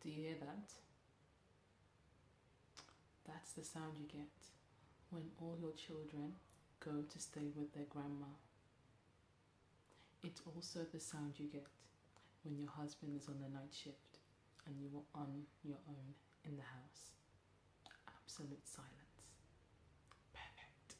Do you hear that? That's the sound you get when all your children go to stay with their grandma. It's also the sound you get when your husband is on the night shift and you are on your own in the house. Absolute silence. Perfect.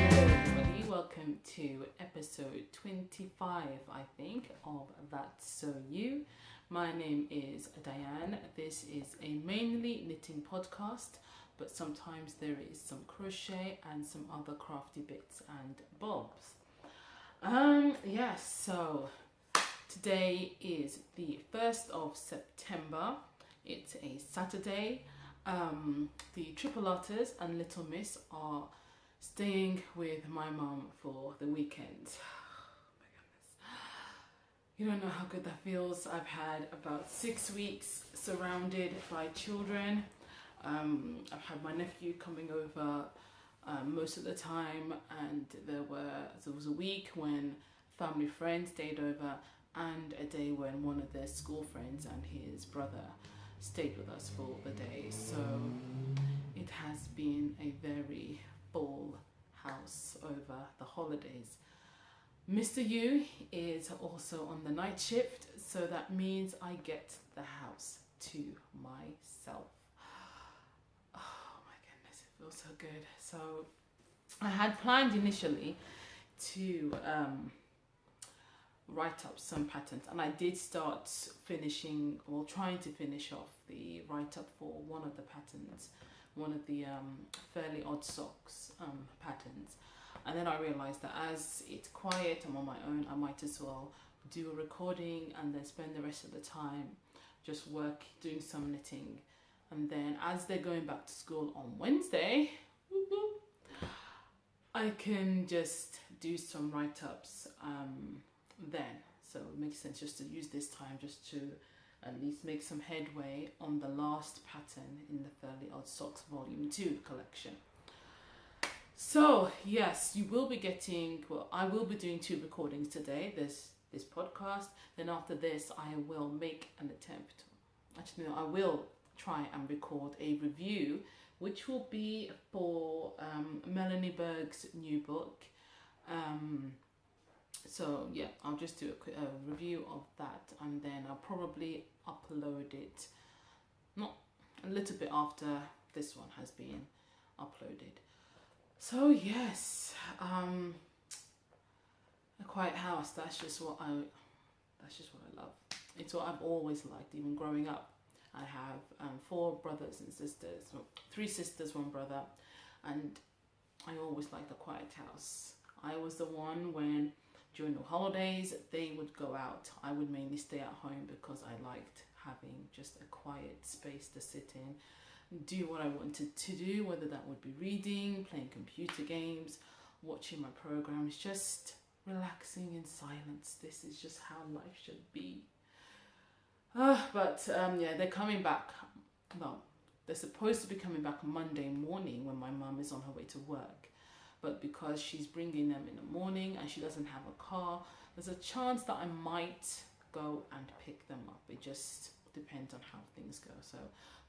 Hello everybody, welcome to episode 25, I think, of That's So You. My name is Diane. This is a mainly knitting podcast, but sometimes there is some crochet and some other crafty bits and bobs. So today is the 1st of September. It's a Saturday. The Tripleters and Little Miss are staying with my mum for the weekend. You don't know how good that feels. I've had about 6 weeks surrounded by children. I've had my nephew coming over most of the time, and there was a week when family friends stayed over and a day when one of their school friends and his brother stayed with us for the day. So it has been a very full house over the holidays. Mr. U is also on the night shift, so that means I get the house to myself. Oh my goodness, it feels so good. So I had planned initially to write up some patterns, and I did start trying to finish off the write-up for one of the patterns, one of the Fairly Odd Socks patterns. And then I realised that as it's quiet, I'm on my own, I might as well do a recording and then spend the rest of the time just doing some knitting. And then as they're going back to school on Wednesday, I can just do some write-ups then. So it makes sense just to use this time just to at least make some headway on the last pattern in the Fairly Odd Socks Volume 2 collection. So yes, you will be getting, I will be doing 2 recordings today, this podcast. Then after this, I will make an attempt. Actually, no, I will try and record a review, which will be for Melanie Berg's new book. So yeah, I'll just do a review of that, and then I'll probably upload it, not a little bit after this one has been uploaded. So yes, a quiet house, that's just what I love. It's what I've always liked, even growing up. I have 4 brothers and sisters, 3 sisters, 1 brother, and I always liked a quiet house. I was the one when during the holidays they would go out. I would mainly stay at home because I liked having just a quiet space to sit in, do what I wanted to do, whether that would be reading, playing computer games, watching my programs, just relaxing in silence. This is just how life should be. But they're coming back. Well, they're supposed to be coming back Monday morning when my mum is on her way to work. But because she's bringing them in the morning and she doesn't have a car, there's a chance that I might go and pick them up. It just depends on how things go. So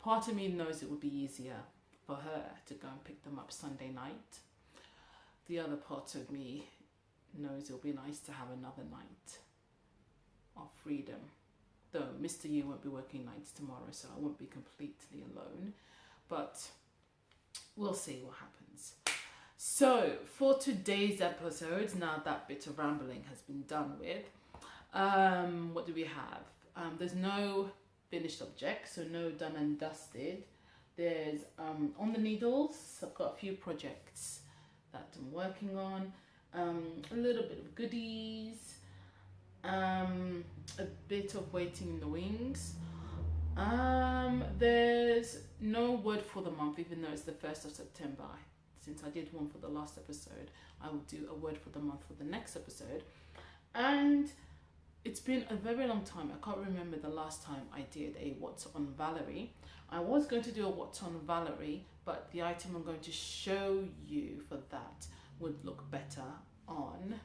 part of me knows it would be easier for her to go and pick them up Sunday night. The other part of me knows it'll be nice to have another night of freedom. Though Mr. U won't be working nights tomorrow, so I won't be completely alone. But we'll see what happens. So for today's episode, now that bit of rambling has been done with, what do we have? There's no finished object, so no done and dusted. There's on the needles, I've got a few projects that I'm working on, a little bit of goodies, a bit of waiting in the wings. There's no word for the month, even though it's the 1st of September. Since I did one for the last episode, I will do a word for the month for the next episode. And it's been a very long time. I can't remember the last time I did a What's on Valerie. I was going to do a What's on Valerie, but the item I'm going to show you for that would look better on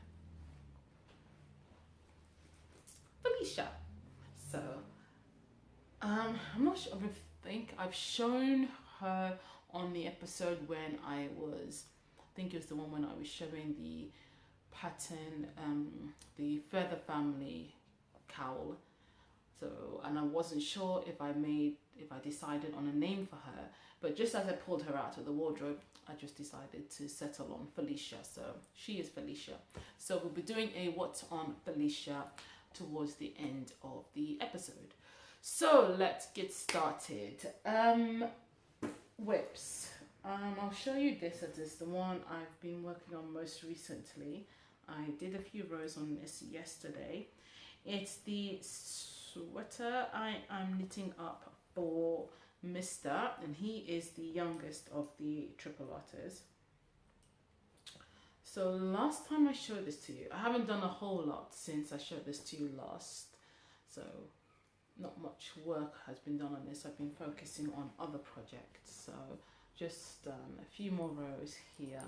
Felicia. So I'm not sure. I think I've shown her on the episode when I think it was the one when I was showing the pattern, the Feather Family cowl. So, and I wasn't sure if I decided on a name for her, but just as I pulled her out of the wardrobe, I just decided to settle on Felicia. So she is Felicia. So we'll be doing a What's on Felicia towards the end of the episode. So let's get started. Whips. I'll show you this. It is the one I've been working on most recently. I did a few rows on this yesterday. It's the sweater I am knitting up for Mr. and he is the youngest of the triple otters. So last time I showed this to you, I haven't done a whole lot since I showed this to you last. So not much work has been done on this. I've been focusing on other projects. So just a few more rows here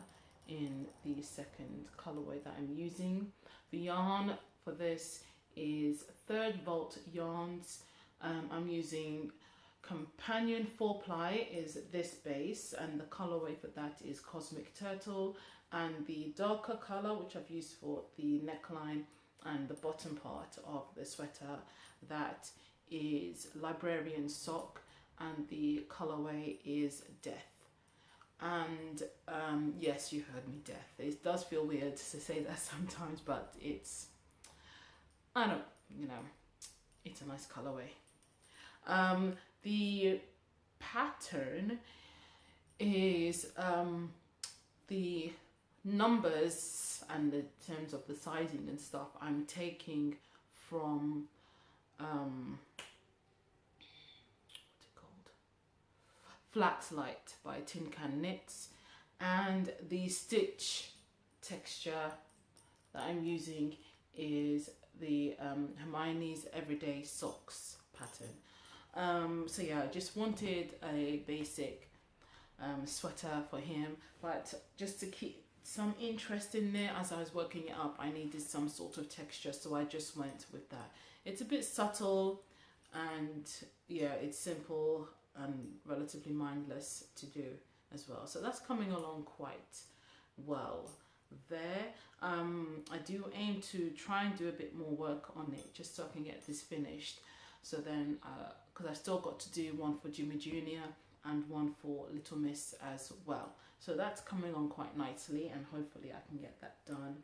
in the second colorway that I'm using. The yarn for this is 3rd Volt yarns. I'm using Companion 4-ply is this base, and the colorway for that is Cosmic Turtle, and the darker color which I've used for the neckline and the bottom part of the sweater, that is Librarian Sock, and the colorway is Death. And yes, you heard me, Death. It does feel weird to say that sometimes, but it's, I don't, it's a nice colorway. The pattern is the numbers and the terms of the sizing and stuff I'm taking from what's it called? Flaxlight by Tin Can Knits, and the stitch texture that I'm using is the Hermione's Everyday Socks pattern. So yeah, I just wanted a basic sweater for him, but just to keep some interest in there as I was working it up, I needed some sort of texture, so I just went with that. It's a bit subtle, and yeah, it's simple and relatively mindless to do as well. So that's coming along quite well there. I do aim to try and do a bit more work on it just so I can get this finished. So then, because I still got to do one for Jimmy Jr. and one for Little Miss as well. So that's coming on quite nicely, and hopefully I can get that done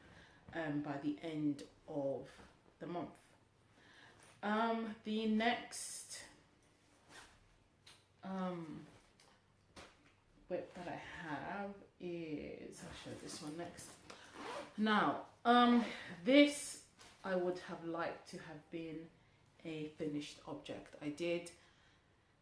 by the end of the month. The next whip that I have is, I'll show this one next. Now, this I would have liked to have been a finished object. I did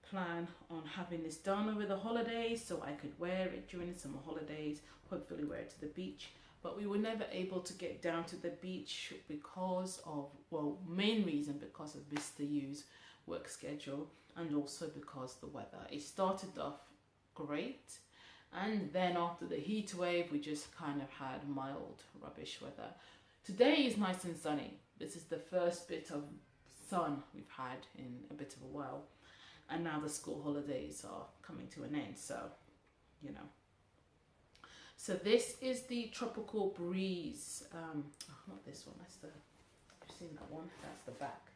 plan on having this done over the holidays so I could wear it during the summer holidays, hopefully wear it to the beach, but we were never able to get down to the beach because of, well, main reason because of Mr. Yu's work schedule, and also because the weather. It started off great, and then after the heat wave we just kind of had mild rubbish weather. Today is nice and sunny. This is the first bit of sun we've had in a bit of a while, and now the school holidays are coming to an end, so so this is the Tropical Breeze, not this one, that's the, you've seen that one, that's the back.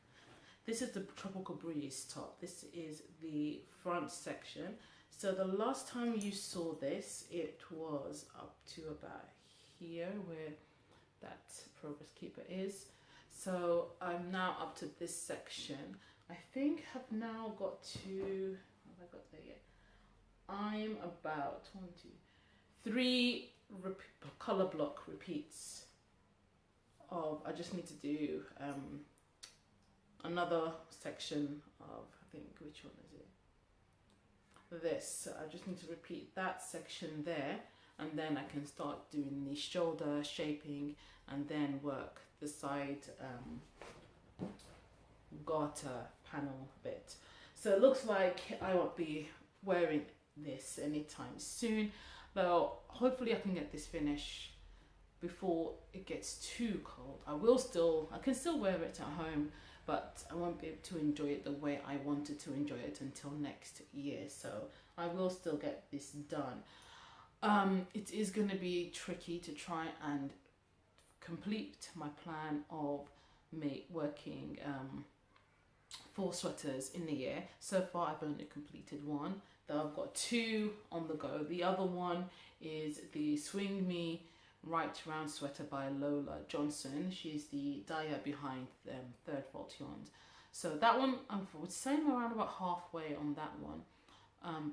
This is the Tropical Breeze top. This is the front section. So the last time you saw this, it was up to about here where that progress keeper is. So I'm now up to this section. I think I've now got to, have I got there yet? I'm about 1, 2, 3 color block repeats of, I just need to do another section of, I think, which one is it? This. So I just need to repeat that section there, and then I can start doing the shoulder shaping and then work the side garter panel bit. So it looks like I won't be wearing this anytime soon, but hopefully I can get this finished before it gets too cold. I can still wear it at home, but I won't be able to enjoy it the way I wanted to enjoy it until next year. So I will still get this done. It is going to be tricky to try and complete my plan of working 4 sweaters in the year. So far I've only completed 1, though I've got 2 on the go. The other one is the Swing Me Right Round sweater by Lola Johnson. She's the dyer behind Third Fault Yarns. So that one, I would say I'm around about halfway on that one.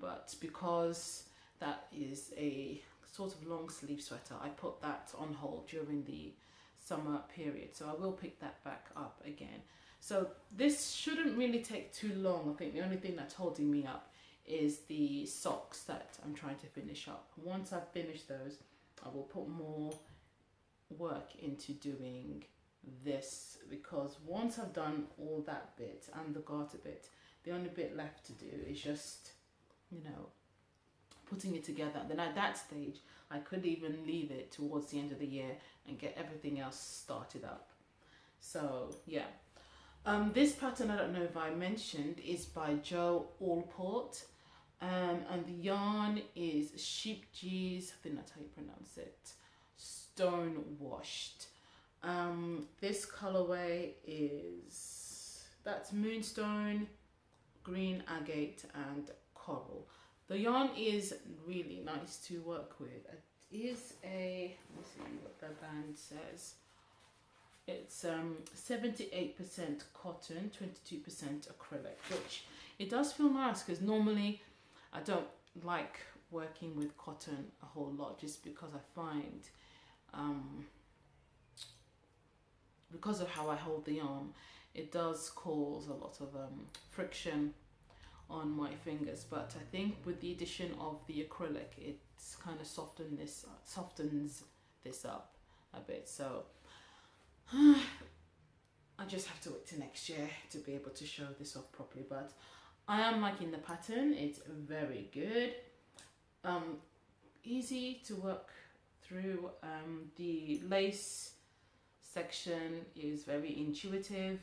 But because that is a sort of long sleeve sweater, I put that on hold during the summer period. So I will pick that back up again. So this shouldn't really take too long. I think the only thing that's holding me up is the socks that I'm trying to finish up. Once I've finished those, I will put more work into doing this, because once I've done all that bit and the garter bit, the only bit left to do is just, you know, putting it together. Then at that stage, I could even leave it towards the end of the year and get everything else started up. So yeah. This pattern, I don't know if I mentioned, is by Joe Allport, and the yarn is Sheep G's, I think that's how you pronounce it, Stone Washed. This colorway is, that's Moonstone, Green Agate and Coral. The yarn is really nice to work with. It is a, let's see what the band says. It's 78% cotton, 22% acrylic, which it does feel nice, because normally I don't like working with cotton a whole lot, just because I find because of how I hold the yarn, it does cause a lot of friction on my fingers. But I think with the addition of the acrylic, it's kind of softens this up a bit. So I just have to wait till next year to be able to show this off properly. But I am liking the pattern. It's very good. Easy to work through. The lace section is very intuitive.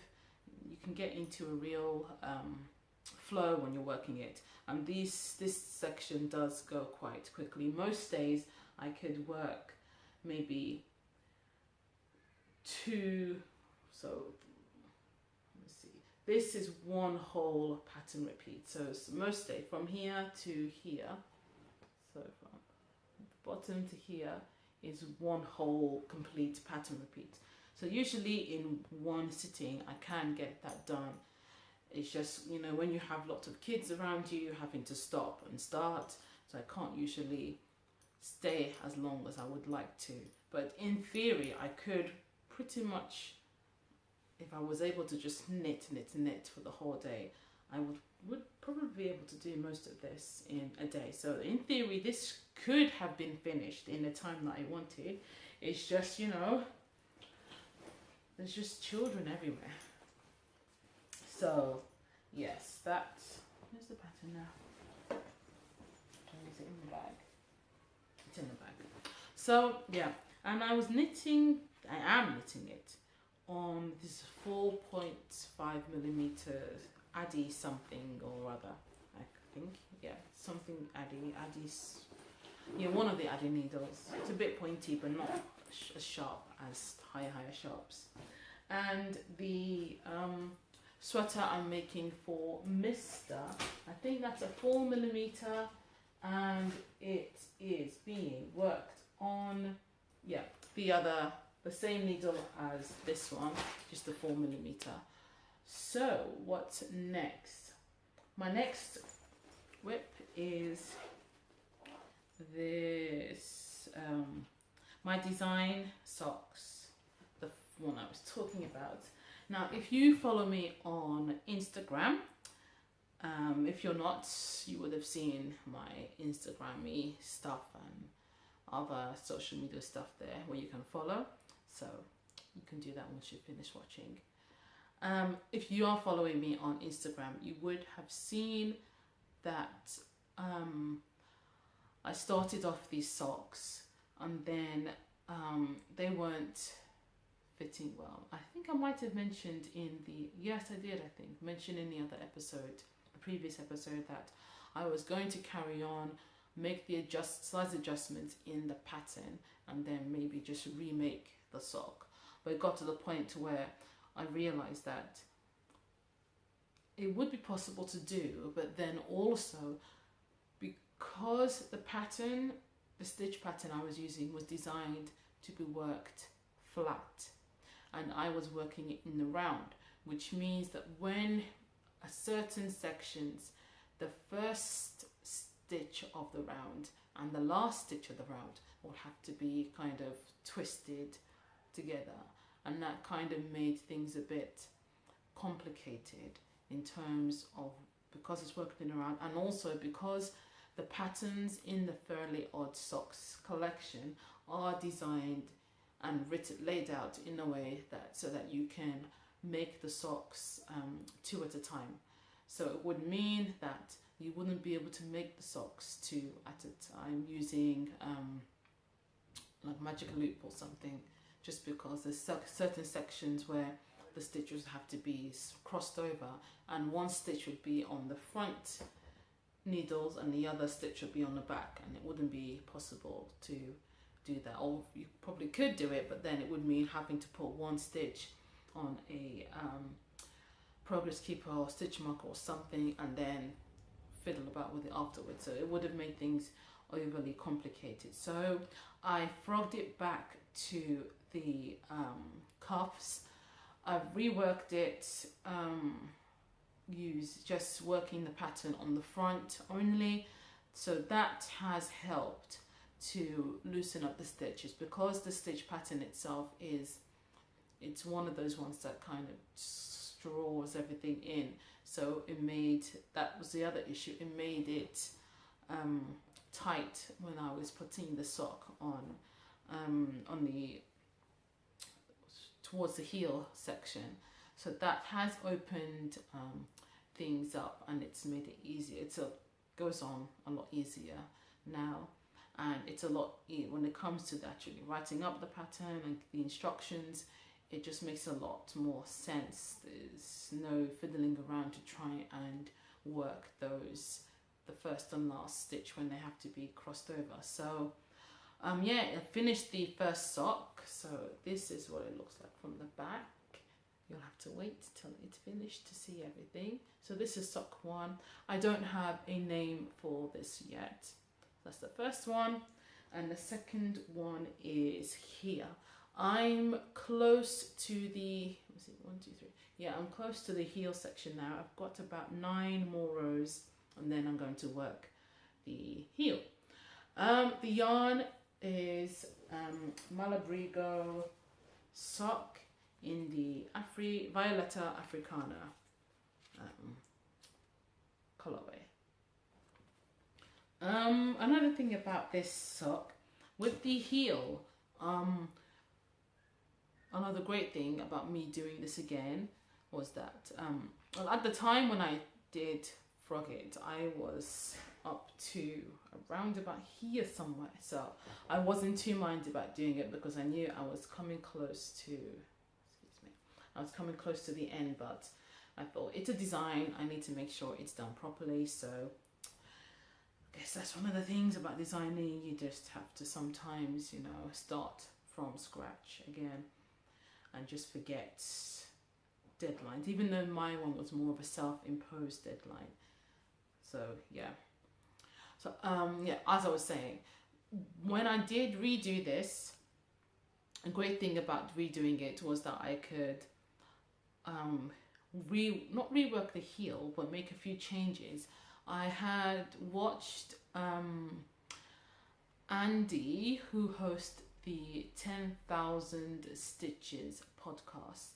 You can get into a real flow when you're working it. And this section does go quite quickly. Most days I could work maybe 2, so let's see, this is 1 whole pattern repeat. So it's most day from here to here, so from bottom to here is 1 whole complete pattern repeat. So usually in 1 sitting I can get that done. It's just, you know, when you have lots of kids around you, you're having to stop and start, so I can't usually stay as long as I would like to. But in theory I could pretty much, if I was able to just knit for the whole day, I would probably be able to do most of this in a day. So in theory this could have been finished in the time that I wanted. It's just, you know, there's just children everywhere. So yes, that's, where's the pattern now? Is it in the bag? It's in the bag. So yeah, and I am knitting it on this 4.5mm Addy something or other, I think. Yeah, something Addy's, yeah, one of the Addy needles. It's a bit pointy but not as sharp as higher sharps. And the sweater I'm making for Mr., I think that's a 4mm, and it is being worked on, yeah, the same needle as this one, just a 4mm. So what's next? My next whip is this, my design socks, the one I was talking about. Now, if you follow me on Instagram, if you're not, you would have seen my Instagram-y stuff and other social media stuff there where you can follow. So you can do that once you finish watching. If you are following me on Instagram, you would have seen that I started off these socks and then they weren't fitting well. I think I might have mentioned in the, yes I did, I think, mention in the other episode, the previous episode, that I was going to carry on, make the size adjustments in the pattern, and then maybe just remake the sock. But it got to the point where I realized that it would be possible to do, but then also because the pattern, the stitch pattern I was using was designed to be worked flat, and I was working it in the round, which means that when a certain sections, the first stitch of the round and the last stitch of the round will have to be kind of twisted together, and that kind of made things a bit complicated in terms of, because it's working around, and also because the patterns in the Fairly Odd Socks collection are designed and laid out in a way that so that you can make the socks 2 at a time. So it would mean that you wouldn't be able to make the socks 2 at a time using like magic loop or something, just because there's certain sections where the stitches have to be crossed over, and one stitch would be on the front needles and the other stitch would be on the back, and it wouldn't be possible to do that. Or you probably could do it, but then it would mean having to put one stitch on a progress keeper or stitch marker or something, and then fiddle about with it afterwards. So it would have made things overly complicated. So I frogged it back to the cuffs. I've reworked it, just working the pattern on the front only. So that has helped to loosen up the stitches, because the stitch pattern itself it's one of those ones that kind of draws everything in. So that was the other issue, it made it tight when I was putting the sock on the towards the heel section. So that has opened things up, and it's made it easier. Goes on a lot easier now, and it's a lot when it comes to actually writing up the pattern and the instructions. It just makes a lot more sense. There's no fiddling around to try and work the first and last stitch when they have to be crossed over. So yeah, I finished the first sock. So this is what it looks like from the back. You'll have to wait till it's finished to see everything. So this is sock 1. I don't have a name for this yet. That's the first one, and the second one is here. I'm close to the, was it 1, 2, 3? Yeah, I'm close to the heel section now. I've got about 9 more rows, and then I'm going to work the heel. The yarn is Malabrigo sock in the Violetta Africana colorway. Another thing about this sock with the heel, another great thing about me doing this again was that well, at the time when I did frog it, I was up to around about here somewhere, so I wasn't too minded about doing it because I knew I was coming close to, I was coming close to the end, but I thought it's a design, I need to make sure it's done properly. So I guess that's one of the things about designing, you just have to sometimes, you know, start from scratch again and just forget deadlines, even though my one was more of a self-imposed deadline. So yeah. So yeah, as I was saying, when I did redo this, a great thing about redoing it was that I could not rework the heel, but make a few changes. I had watched Andy, who hosts the 10,000 Stitches podcast,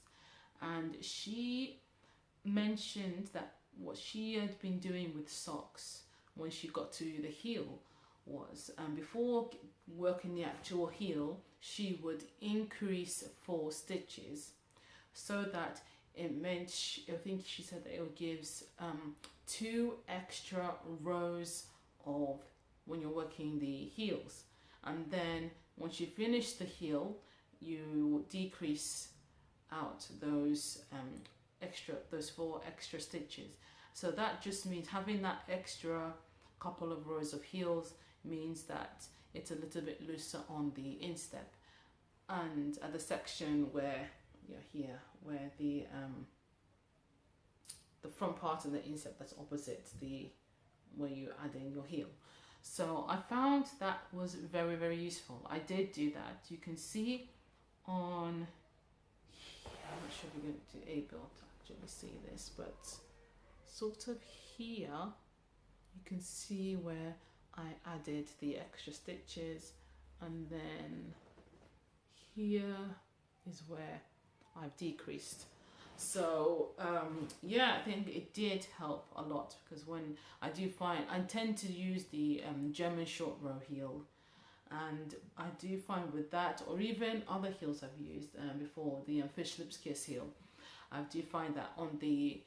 and she mentioned that what she had been doing with socks when she got to the heel was, before working the actual heel, she would increase 4 stitches so that it meant, I think she said that it gives 2 extra rows of when you're working the heels. And then once you finish the heel, you decrease out those those 4 extra stitches. So that just means having that extra couple of rows of heels means that it's a little bit looser on the instep, and at the section where here where the front part of the instep that's opposite the where you add in your heel. So I found that was very, very useful. I did do that. You can see on here, I'm not sure if you're going to be able to actually see this, but sort of here you can see where I added the extra stitches, and then here is where I've decreased. So yeah, I think it did help a lot, because when I tend to use the German short row heel, and I do find with that, or even other heels I've used before, the Fish Lips Kiss heel, I do find that on the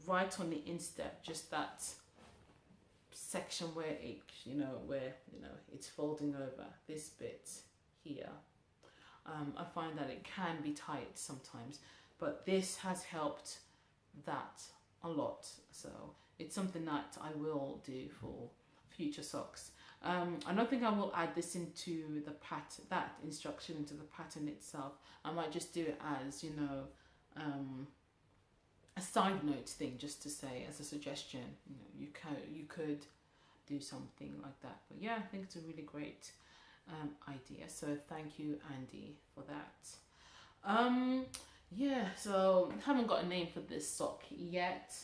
right on the instep, just that section where it it's folding over, this bit here, I find that it can be tight sometimes, but this has helped that a lot. So it's something that I will do for future socks. I don't think I will add this into the pattern, that instruction into the pattern itself. I might just do it as a side note thing, just to say as a suggestion. You could do something like that. But yeah, I think it's a really great idea. So thank you, Andy, for that. Yeah, so haven't got a name for this sock yet.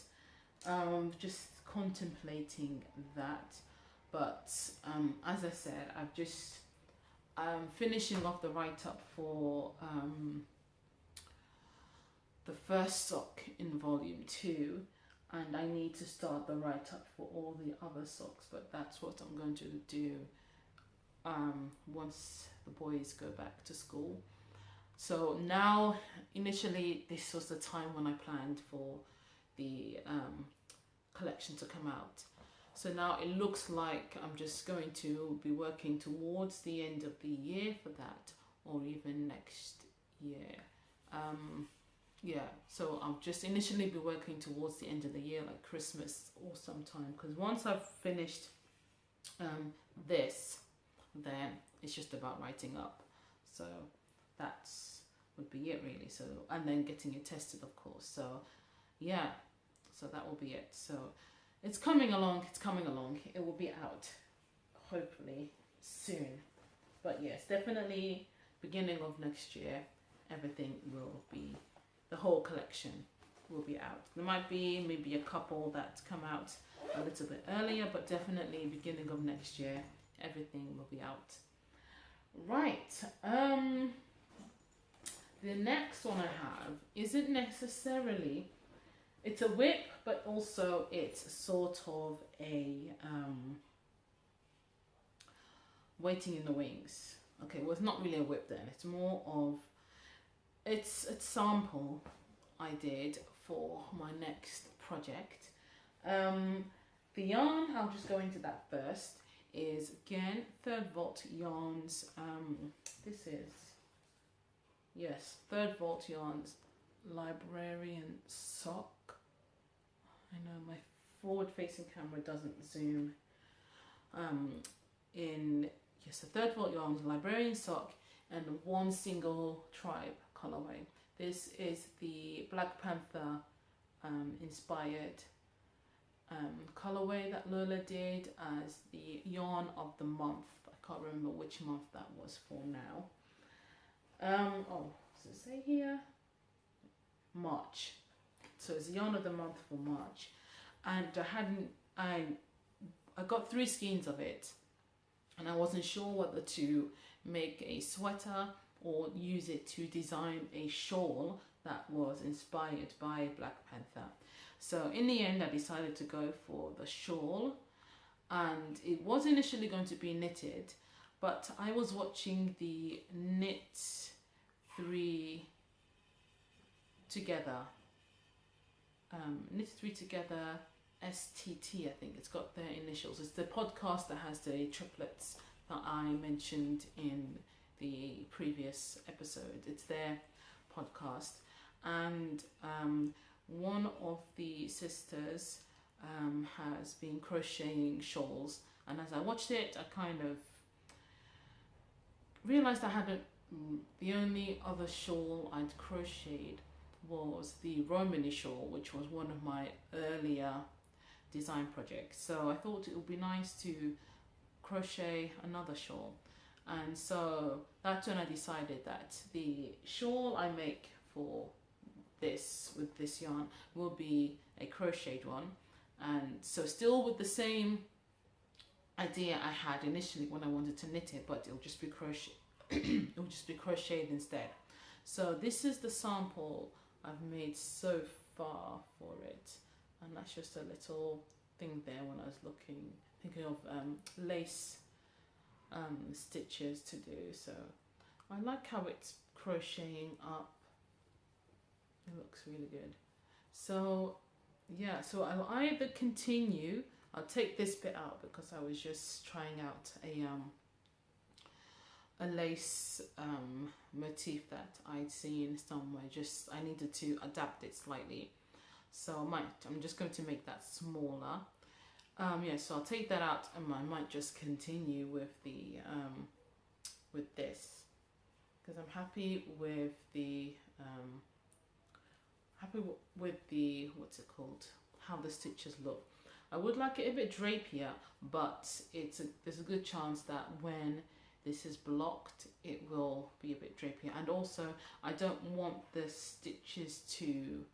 Just contemplating that. But as I said, I'm finishing off the write-up for the first sock in volume 2, and I need to start the write-up for all the other socks, but that's what I'm going to do once the boys go back to school. So now, initially this was the time when I planned for the collection to come out. So now it looks like I'm just going to be working towards the end of the year for that, or even next year. Yeah, so I'll just initially be working towards the end of the year, like Christmas or sometime, because once I've finished this, then it's just about writing up. So that's would be it really. So, and then getting it tested, of course. So yeah, so that will be it. So it's coming along, it will be out hopefully soon. But yes, definitely beginning of next year, everything will be, the whole collection will be out. There might be maybe a couple that come out a little bit earlier, but definitely beginning of next year, everything will be out. Right, the next one I have isn't necessarily, it's a whip, but also it's sort of a waiting in the wings. Okay, well, it's not really a whip then, it's more of, it's a sample I did for my next project. The yarn, I'll just go into that first, is again Third Vault Yarns. This is, yes, Third Vault Yarns Librarian Sock. I know my forward facing camera doesn't zoom in. Yes, the Third Vault Yarns Librarian Sock, and one single tribe colorway. This is the Black Panther inspired colorway that Lola did as the yarn of the month. I can't remember which month that was for now. Oh, does it say here? March. So it's the yarn of the month for March, and I got 3 skeins of it, and I wasn't sure whether to make a sweater or use it to design a shawl that was inspired by Black Panther. So in the end I decided to go for the shawl, and it was initially going to be knitted, but I was watching the Knit 3 Together, Knit 3 Together STT, I think it's got their initials. It's the podcast that has the triplets that I mentioned in the previous episode. It's their podcast, and one of the sisters has been crocheting shawls, and as I watched it, I kind of realized I hadn't. The only other shawl I'd crocheted was the Romany shawl, which was one of my earlier design projects. So I thought it would be nice to crochet another shawl, and so that's when I decided that the shawl I make for this with this yarn will be a crocheted one. And so still with the same idea I had initially when I wanted to knit it, but it'll just be crochet it will just be crocheted instead. So this is the sample I've made so far for it, and that's just a little thing there when I was thinking of lace stitches to do. So I like how it's crocheting up. It looks really good. So yeah, so I'll either continue, I'll take this bit out because I was just trying out a lace motif that I'd seen somewhere. Just I needed to adapt it slightly, so I'm just going to make that smaller. Yeah, so I'll take that out, and I might just continue with the with this, because I'm happy with the what's it called, how the stitches look. I would like it a bit drapier, but there's a good chance that when this is blocked it will be a bit drapier. And also I don't want the stitches to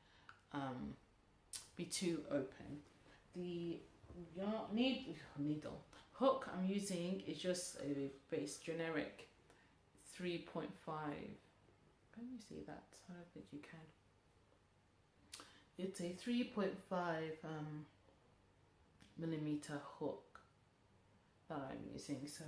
be too open. The needle hook I'm using is just a base generic 3.5. Can you see that? I don't think you can. It's a 3.5 millimeter hook that I'm using. So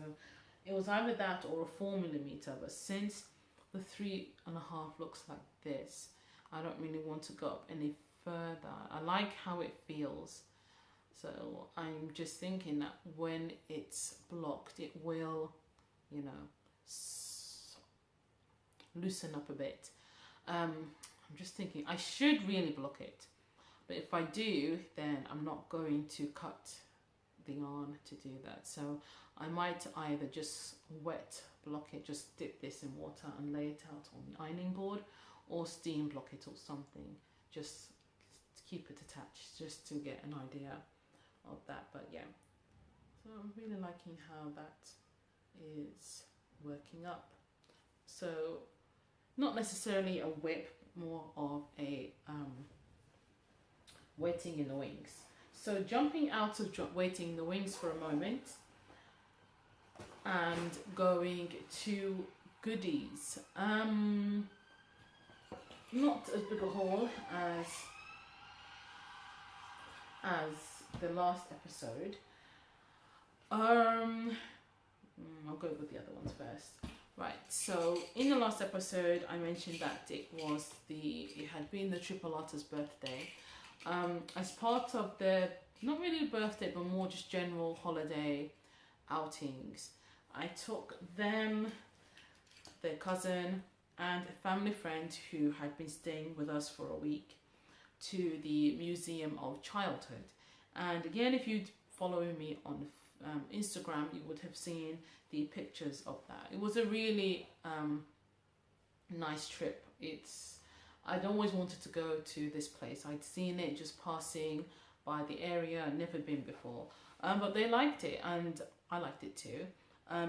it was either that or a 4 millimeter, but since the 3.5 looks like this, I don't really want to go up any further. I like how it feels. So I'm just thinking that when it's blocked, it will, you know, loosen up a bit. I'm just thinking I should really block it, but if I do, then I'm not going to cut the yarn to do that. So I might either just wet block it, just dip this in water and lay it out on the ironing board, or steam block it or something, just to keep it attached, just to get an idea of that. But yeah, so I'm really liking how that is working up. So not necessarily a whip, more of a waiting in the wings. So jumping out of waiting in the wings for a moment and going to goodies. Not as big a haul as the last episode. I'll go with the other ones first. Right, so in the last episode I mentioned that it had been the Triple Otter's birthday. As part of their, not really birthday, but more just general holiday outings, I took them, their cousin, and a family friend who had been staying with us for a week to the Museum of Childhood. And again, if you'd followed me on Instagram, you would have seen the pictures of that. It was a really nice trip. I'd always wanted to go to this place. I'd seen it just passing by the area, never been before. But they liked it and I liked it too.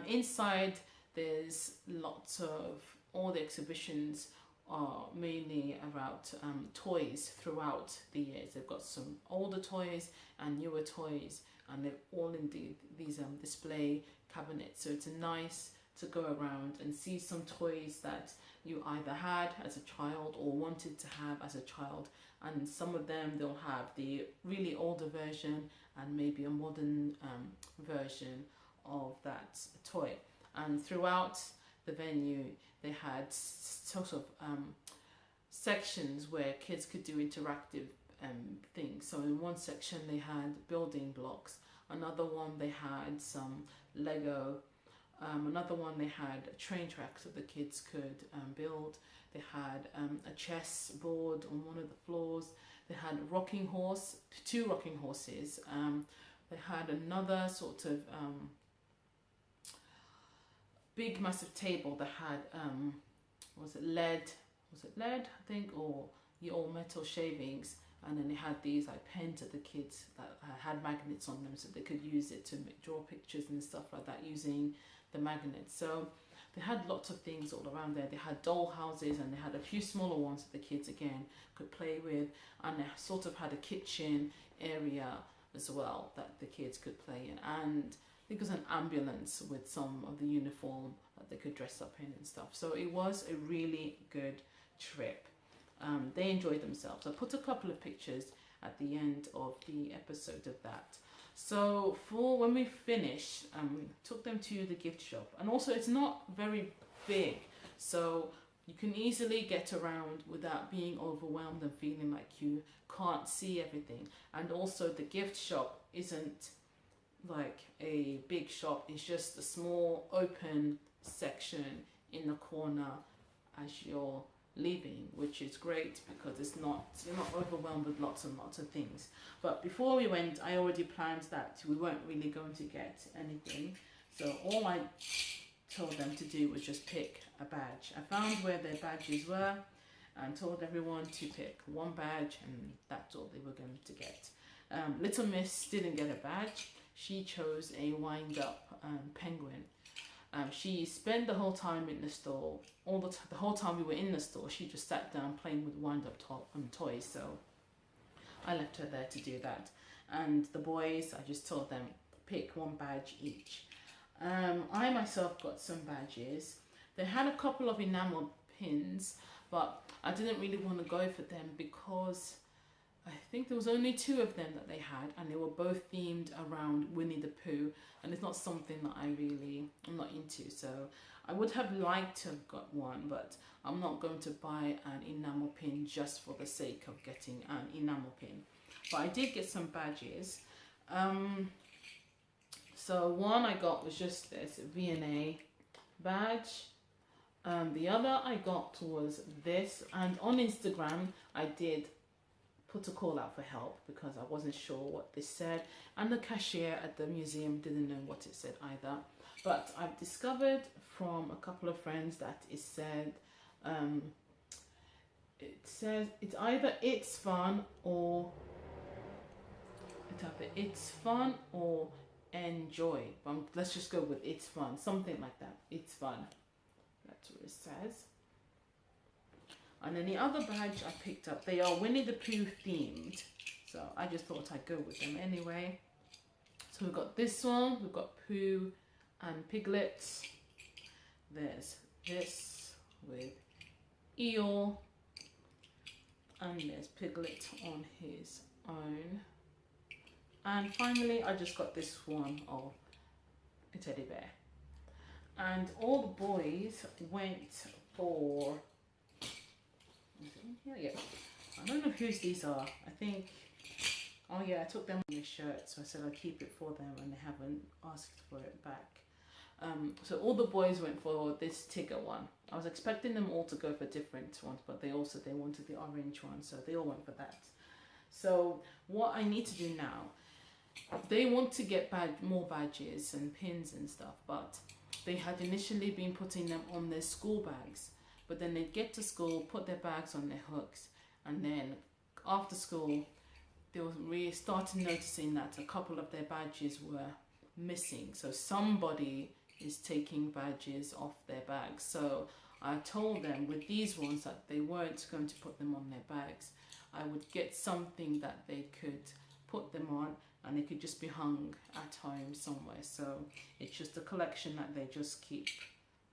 Inside there's lots of, all the exhibitions are mainly about toys throughout the years. They've got some older toys and newer toys, and they're all in these display cabinets. So it's nice to go around and see some toys that you either had as a child or wanted to have as a child. And some of them, they'll have the really older version and maybe a modern version of that toy. And throughout the venue, they had sort of sections where kids could do interactive things. So in one section they had building blocks, another one they had some Lego Another one, they had a train tracks that the kids could build. They had a chess board on one of the floors. They had a rocking horse, 2 rocking horses. They had another sort of big massive table that had was it lead I think, or metal shavings, and then they had these like pens that the kids that had magnets on them, so they could use it to draw pictures and stuff like that using the magnets. So they had lots of things all around there. They had doll houses, and they had a few smaller ones that the kids again could play with, and they sort of had a kitchen area as well that the kids could play in, and I think it was an ambulance with some of the uniform that they could dress up in and stuff. So it was a really good trip. They enjoyed themselves. I put a couple of pictures at the end of the episode of that. So for when we finished, took them to the gift shop, and also it's not very big, so you can easily get around without being overwhelmed and feeling like you can't see everything. And also the gift shop isn't like a big shop, it's just a small open section in the corner as you're leaving, which is great because you're not overwhelmed with lots and lots of things. But before we went, I already planned that we weren't really going to get anything, so all I told them to do was just pick a badge. I found where their badges were and told everyone to pick one badge, and that's all they were going to get. Little Miss didn't get a badge. She chose a wind-up penguin. She spent the whole time in the store, the whole time we were in the store, she just sat down playing with wind-up toys, so I left her there to do that. And the boys, I just told them, pick one badge each. I myself got some badges. They had a couple of enamel pins, but I didn't really want to go for them because I think there was only 2 of them that they had, and they were both themed around Winnie the Pooh, and it's not something that I'm not into. So I would have liked to have got one, but I'm not going to buy an enamel pin just for the sake of getting an enamel pin. But I did get some badges. So one I got was just this V&A badge. The other I got was this, and on Instagram I did put a call out for help because I wasn't sure what this said, and the cashier at the museum didn't know what it said either. But I've discovered from a couple of friends that it says it's either it's fun or enjoy. But let's just go with it's fun, something like that. It's fun. That's what it says. And then the other badge I picked up, they are Winnie the Pooh themed, so I just thought I'd go with them anyway. So we've got this one, we've got Pooh and Piglet. There's this with Eeyore, and there's Piglet on his own. And finally I just got this one of a teddy bear. And all the boys went for, yeah, I don't know whose these are. I think, oh yeah, I took them on the shirt, so I said I'll keep it for them, and they haven't asked for it back. So all the boys went for this Tigger one. I was expecting them all to go for different ones, but they wanted the orange one, so they all went for that. So what I need to do now, they want to get more badges and pins and stuff, but they had initially been putting them on their school bags. But then they'd get to school, put their bags on their hooks, and then after school, they were started noticing that a couple of their badges were missing. So somebody is taking badges off their bags. So I told them with these ones that they weren't going to put them on their bags. I would get something that they could put them on, and they could just be hung at home somewhere. So it's just a collection that they just keep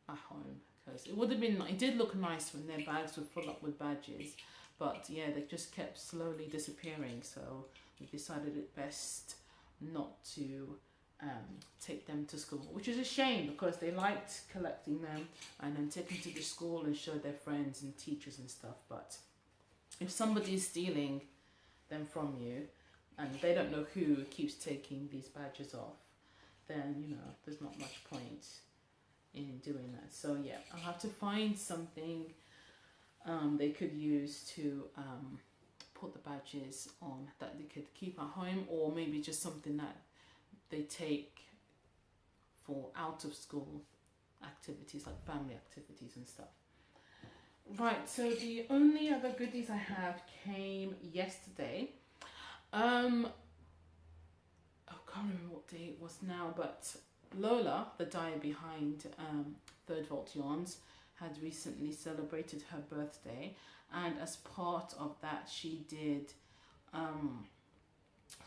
at home. It would have been, it did look nice when their bags were full up with badges, but yeah, they just kept slowly disappearing, so we decided it best not to take them to school, which is a shame because they liked collecting them and then taking to the school and show their friends and teachers and stuff. But if somebody's stealing them from you and they don't know who keeps taking these badges off, then, you know, there's not much point in doing that. So yeah, I'll have to find something they could use to put the badges on that they could keep at home, or maybe just something that they take for out of school activities, like family activities and stuff. Right, so the only other goodies I have came yesterday. I can't remember what day it was now, but Lola, the dyer behind Third Vault Yarns, had recently celebrated her birthday, and as part of that she did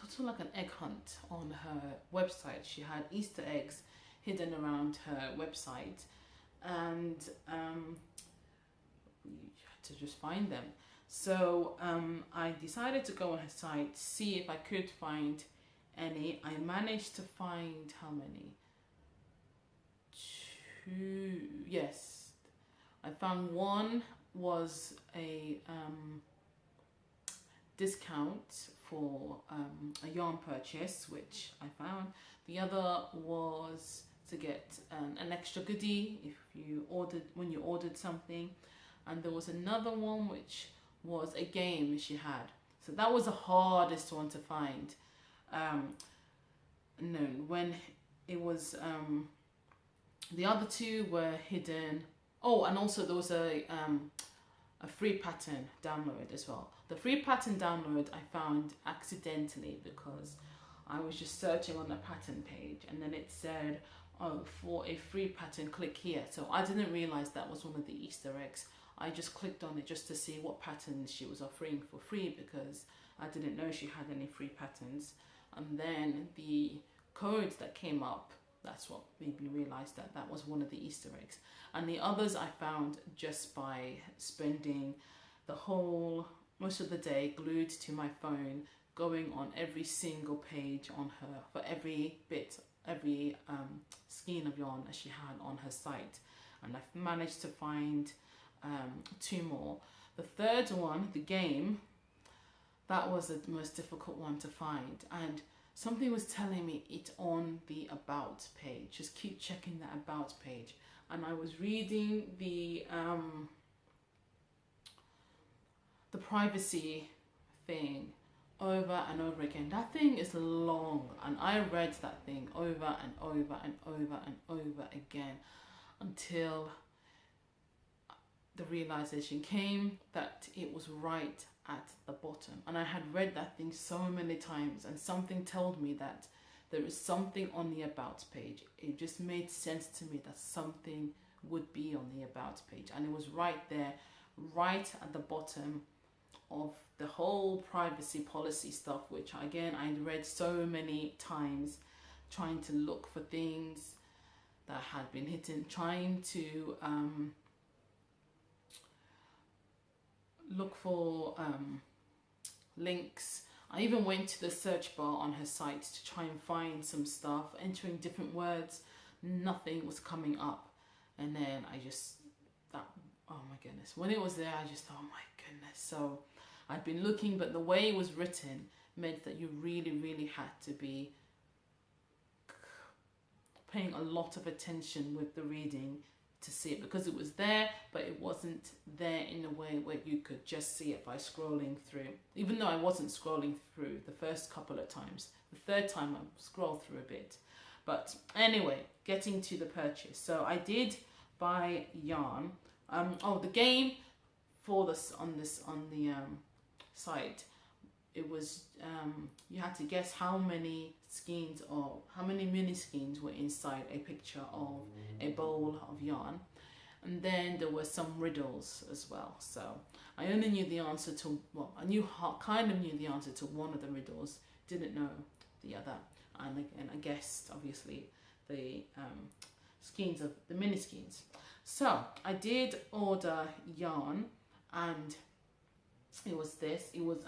sort of like an egg hunt on her website. She had Easter eggs hidden around her website, and we had to just find them. So I decided to go on her site, see if I could find any. I managed to find how many? 2, yes. I found one was a discount for a yarn purchase, which I found. The other was to get an extra goodie if you ordered, when you ordered something. And there was another one which was a game she had. So that was the hardest one to find. No, when it was the other two were hidden. Oh, and also there was a free pattern download as well. The free pattern download I found accidentally because I was just searching on the pattern page, and then it said, oh, for a free pattern, click here. So I didn't realize that was one of the Easter eggs. I just clicked on it just to see what patterns she was offering for free, because I didn't know she had any free patterns. And then the codes that came up, that's what made me realize that that was one of the Easter eggs. And the others I found just by spending the whole, most of the day glued to my phone, going on every single page on her, for every bit, every skein of yarn that she had on her site. And I've managed to find 2 more. The third one, the game, that was the most difficult one to find. And something was telling me it on the about page. Just keep checking that about page. And I was reading the privacy thing over and over again. That thing is long, and I read that thing over and over and over and over again until the realization came that it was right at the bottom. And I had read that thing so many times, and something told me that there is something on the about page. It just made sense to me that something would be on the about page, and it was right there, right at the bottom of the whole privacy policy stuff, which again I'd read so many times, trying to look for things that had been hidden, trying to look for links. I even went to the search bar on her site to try and find some stuff, entering different words. Nothing was coming up. And then I just, oh my goodness, when it was there, I just thought, oh my goodness. So I'd been looking, but the way it was written meant that you really, really had to be paying a lot of attention with the reading to see it, because it was there, but it wasn't there in a way where you could just see it by scrolling through. Even though I wasn't scrolling through the first couple of times, the third time I scrolled through a bit. But anyway, getting to the purchase. So I did buy yarn. The game for this on the site, it was you had to guess how many skeins or how many mini skeins were inside a picture of a bowl of yarn, and then there were some riddles as well. So I only knew the answer to, well, I knew kind of knew the answer to one of the riddles, didn't know the other, and again I guessed obviously the skeins of the mini skeins. So I did order yarn, and it was this. It was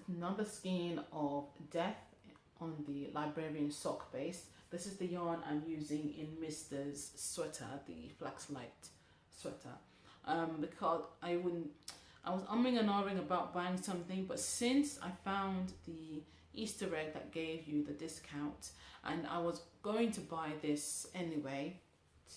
another skein of Death on the Librarian sock base. This is the yarn I'm using in Mr.'s sweater, the Flaxlight sweater, because I was umming and ahhing about buying something, but since I found the Easter egg that gave you the discount, and I was going to buy this anyway,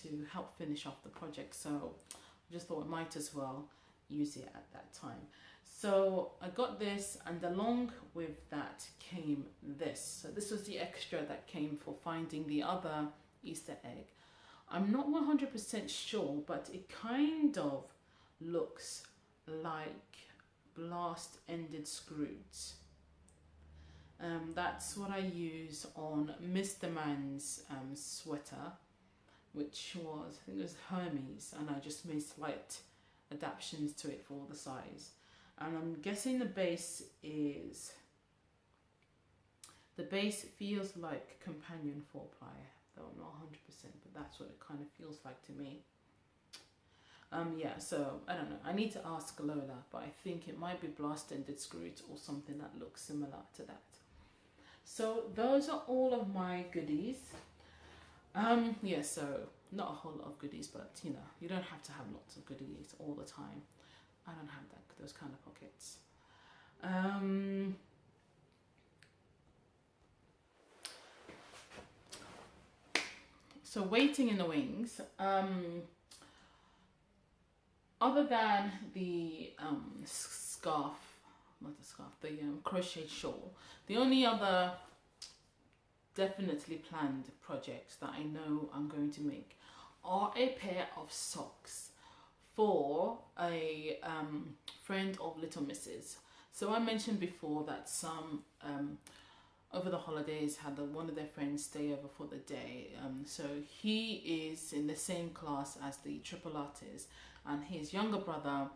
to help finish off the project, so I just thought I might as well use it at that time. So I got this, and along with that came this. So this was the extra that came for finding the other Easter egg. I'm not 100% sure, but it kind of looks like blast-ended screws. That's what I use on Mr. Man's sweater, which was, I think it was Hermes, and I just made slight adaptations to it for the size. And I'm guessing the base feels like companion 4-ply, though I'm not 100%, but that's what it kind of feels like to me. Yeah, so I don't know, I need to ask Lola, but I think it might be blast-ended screws or something that looks similar to that. So those are all of my goodies. Yeah, so not a whole lot of goodies, but you know, you don't have to have lots of goodies all the time. I don't have those kind of pockets. So waiting in the wings. Other than the scarf, not the scarf, the crochet shawl, the only other definitely planned projects that I know I'm going to make are a pair of socks for a friend of Little Mrs. So I mentioned before that some over the holidays had one of their friends stay over for the day. So he is in the same class as the triple artists, and his younger brother,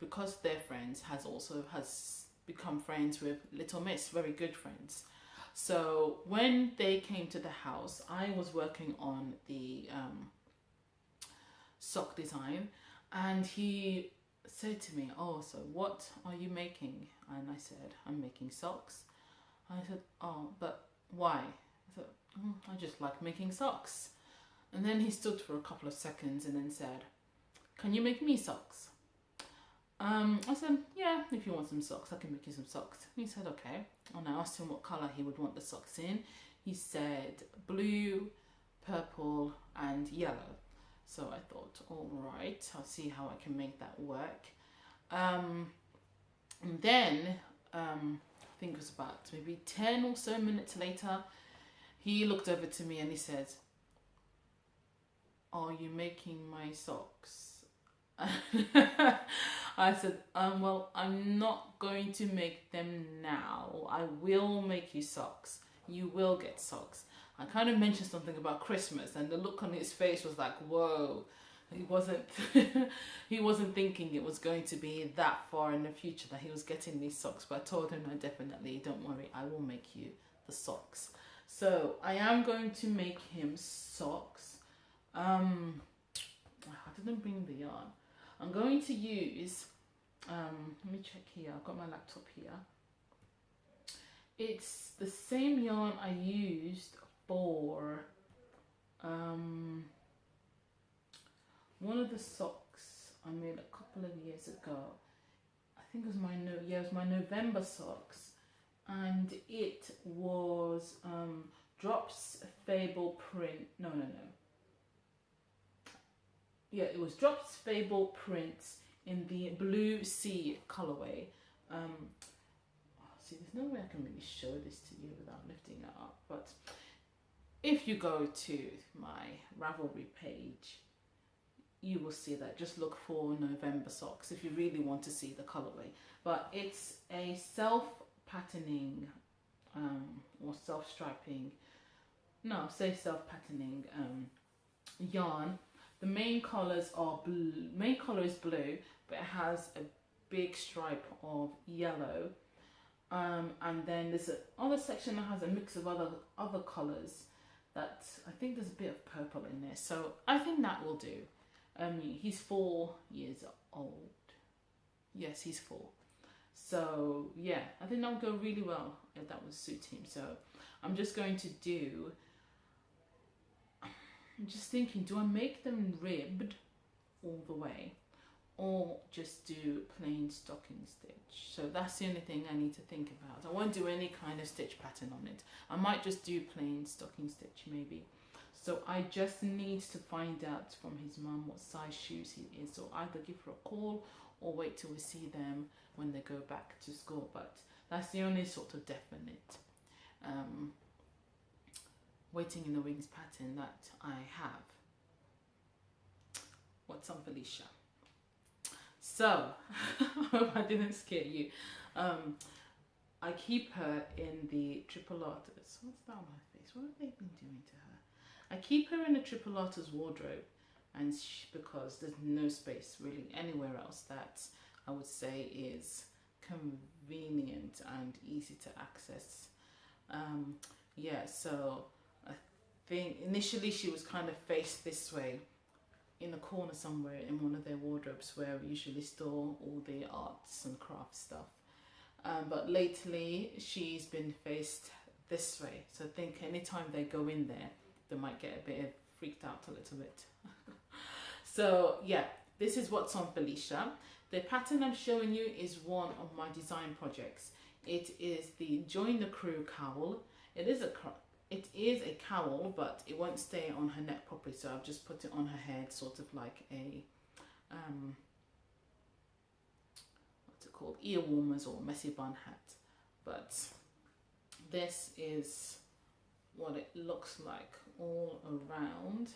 because they're friends, has become friends with Little Miss, very good friends. So when they came to the house, I was working on the sock design, and he said to me, "Oh, so what are you making?" And I said, "I'm making socks." I said, "Oh, but why?" I said, "I just like making socks." And then he stood for a couple of seconds and then said, "Can you make me socks?" I said, "Yeah, if you want some socks, I can make you some socks." And he said, "Okay." And I asked him what colour he would want the socks in. He said blue, purple and yellow. So I thought, all right, I'll see how I can make that work. And then, I think it was about maybe 10 or so minutes later, he looked over to me and he said, "Are you making my socks?" I said, well, I'm not going to make them now. I will make you socks. You will get socks. I kind of mentioned something about Christmas, and the look on his face was like, whoa. He wasn't he wasn't thinking it was going to be that far in the future that he was getting these socks. But I told him, no, definitely, don't worry, I will make you the socks. So I am going to make him socks. I didn't bring the yarn. I'm going to use, let me check here, I've got my laptop here. It's the same yarn I used for one of the socks I made a couple of years ago. I think it was my November socks, and it was Drops Fable print. No. Yeah, it was Drops Fable prints in the Blue Sea colorway. See, there's no way I can really show this to you without lifting it up, but if you go to my Ravelry page, you will see that. Just look for November socks if you really want to see the colorway. But it's a self-patterning or self-striping, no, say self-patterning yarn. The main colors are blue. Main color is blue, but it has a big stripe of yellow. And then there's another section that has a mix of other colors. That I think there's a bit of purple in there. So I think that will do. He's 4 years old. Yes, he's 4. So yeah, I think that would go really well if that would suit him. So I'm just going to do. I'm just thinking, do I make them ribbed all the way, or just do plain stocking stitch? So that's the only thing I need to think about. I won't do any kind of stitch pattern on it. I might just do plain stocking stitch maybe. So I just need to find out from his mum what size shoes he is. So either give her a call or wait till we see them when they go back to school. But that's the only sort of definite waiting in the wings pattern that I have. What's on Felicia? So, I hope I didn't scare you. I keep her in the triple arters. What's that on her face? What have they been doing to her? I keep her in a triple arters wardrobe, and because there's no space really anywhere else that I would say is convenient and easy to access. Yeah, so I think initially she was kind of faced this way in a corner somewhere in one of their wardrobes where we usually store all the arts and crafts stuff. But lately she's been faced this way. So I think anytime they go in there, they might get a bit freaked out a little bit. So yeah, this is what's on Felicia. The pattern I'm showing you is one of my design projects. It is the Join the Crew cowl. It is a cowl, but it won't stay on her neck properly, so I've just put it on her head, sort of like a what's it called, ear warmers or messy bun hat. But this is what it looks like all around.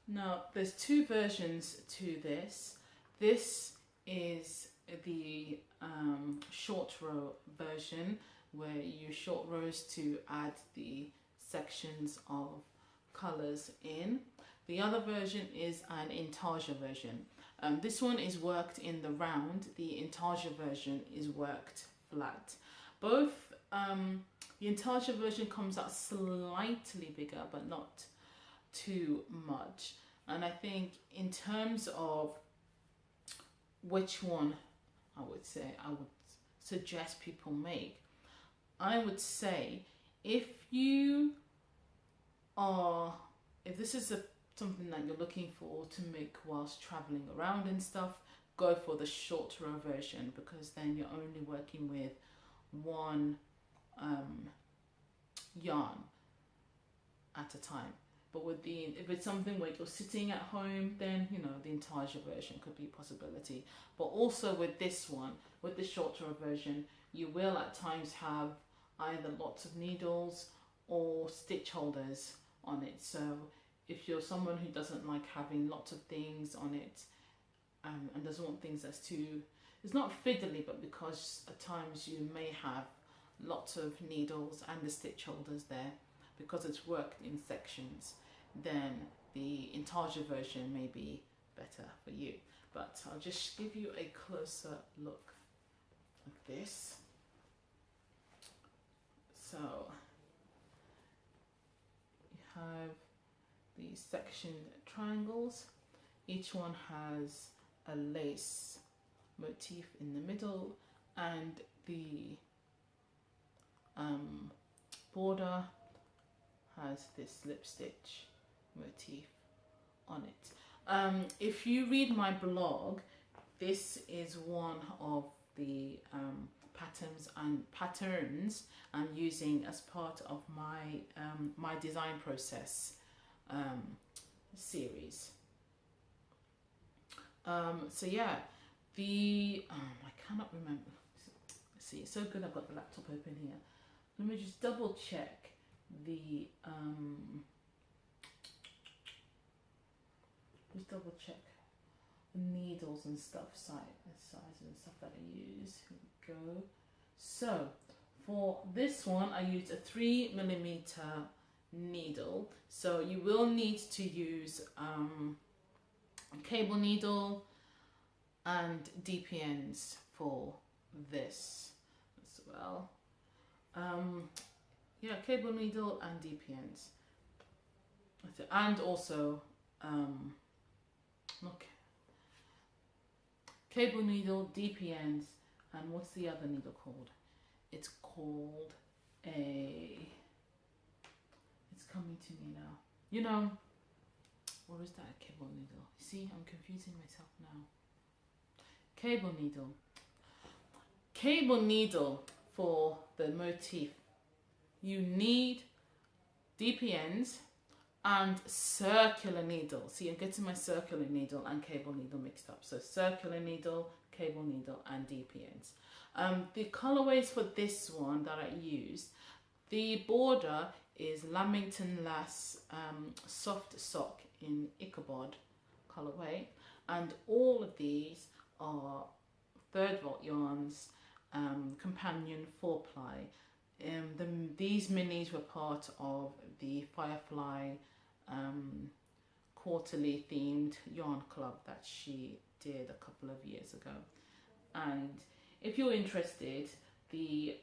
Now there's two versions to this. This is the short row version, where you use short rows to add the sections of colours in. The other version is an intarsia version. This one is worked in the round. The intarsia version is worked flat. Both, the intarsia version comes out slightly bigger, but not too much. And I think in terms of which one I would suggest people make, I would say if this is something that you're looking for to make whilst traveling around and stuff, go for the short row version, because then you're only working with one yarn at a time. But if it's something where you're sitting at home, then the intarsia version could be a possibility. But also with this one, with the short row version, you will at times have either lots of needles or stitch holders on it. So if you're someone who doesn't like having lots of things on it and doesn't want things that's too, it's not fiddly, but because at times you may have lots of needles and the stitch holders there, because it's worked in sections, then the intarsia version may be better for you. But I'll just give you a closer look at this. So you have these section triangles. Each one has a lace motif in the middle, and the border has this slip stitch motif on it. If you read my blog, this is one of the patterns I'm using as part of my my design process series. So yeah, I cannot remember. See, it's so good I've got the laptop open here. Let me just double check the needles and stuff, size and stuff that I use. Here we go. So for this one I used a 3mm needle, so you will need to use a cable needle and DPNs for this as well. Yeah, cable needle and DPNs, and also cable needle, DPNs, and what's the other needle called? It's called it's coming to me now. Or is that a cable needle? See, I'm confusing myself now. Cable needle for the motif. You need DP and circular needle. See, I'm getting my circular needle and cable needle mixed up. So circular needle, cable needle, and DP. The colorways for this one that I used, the border is Lamington Lass Soft Sock in Ichabod colorway, and all of these are 3rd Volt yarns, companion 4-ply. These minis were part of the Firefly quarterly themed yarn club that she did a couple of years ago. And if you're interested, the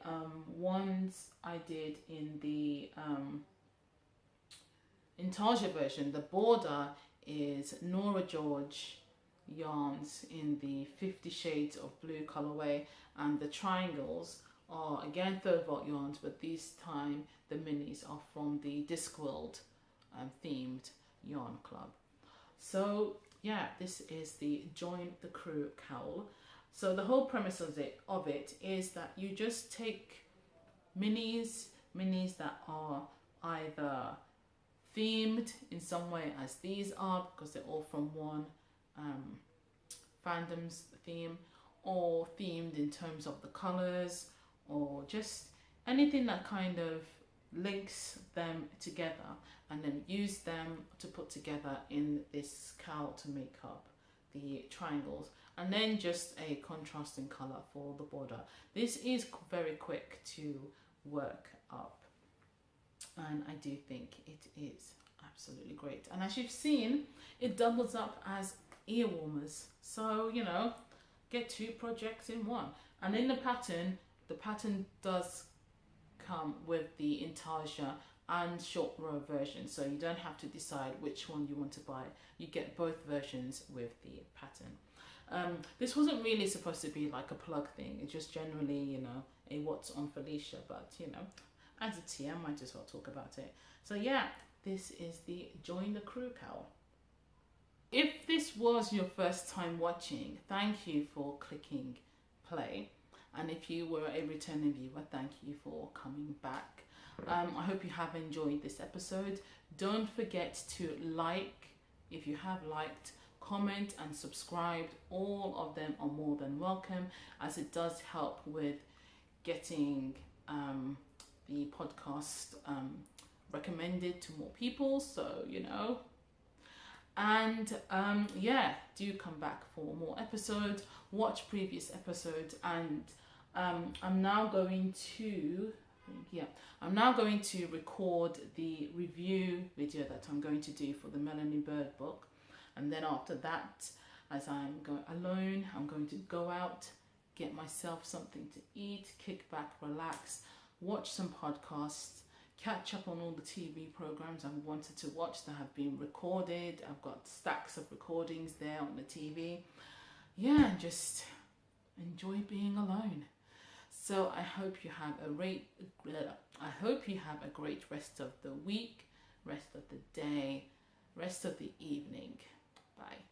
ones I did in the Intarsia version, the border is Nora George yarns in the 50 Shades of Blue colorway, and the triangles are again 3rd Volt yarns, but this time the minis are from the Discworld themed yarn club. So yeah, this is the Join the Crew cowl. So the whole premise of it is that you just take minis that are either themed in some way as these are, because they're all from one fandom's theme, or themed in terms of the colors, or just anything that kind of links them together, and then use them to put together in this cowl to make up the triangles, and then just a contrasting color for the border. This is very quick to work up, and I do think it is absolutely great. And as you've seen, it doubles up as ear warmers, so you know, get 2 projects in one. And in the pattern does come with the Intarsia and short row version, so you don't have to decide which one you want to buy. You get both versions with the pattern. This wasn't really supposed to be like a plug thing, it's just generally, you know, a what's on Felicia, but you know, as a tea, I might as well talk about it. So yeah, this is the Join the Crew cowl. If this was your first time watching, thank you for clicking play. And if you were a returning viewer, thank you for coming back. I hope you have enjoyed this episode. Don't forget to like if you have liked, comment and subscribe. All of them are more than welcome, as it does help with getting the podcast recommended to more people, so you know. And yeah, do come back for more episodes, watch previous episodes, and I'm now going to record the review video that I'm going to do for the Melanie Bird book. And then after that, as I'm going alone, I'm going to go out, get myself something to eat, kick back, relax, watch some podcasts, catch up on all the TV programs I've wanted to watch that have been recorded. I've got stacks of recordings there on the TV. Yeah, and just enjoy being alone. So I hope you have a great rest of the week, rest of the day, rest of the evening. Bye.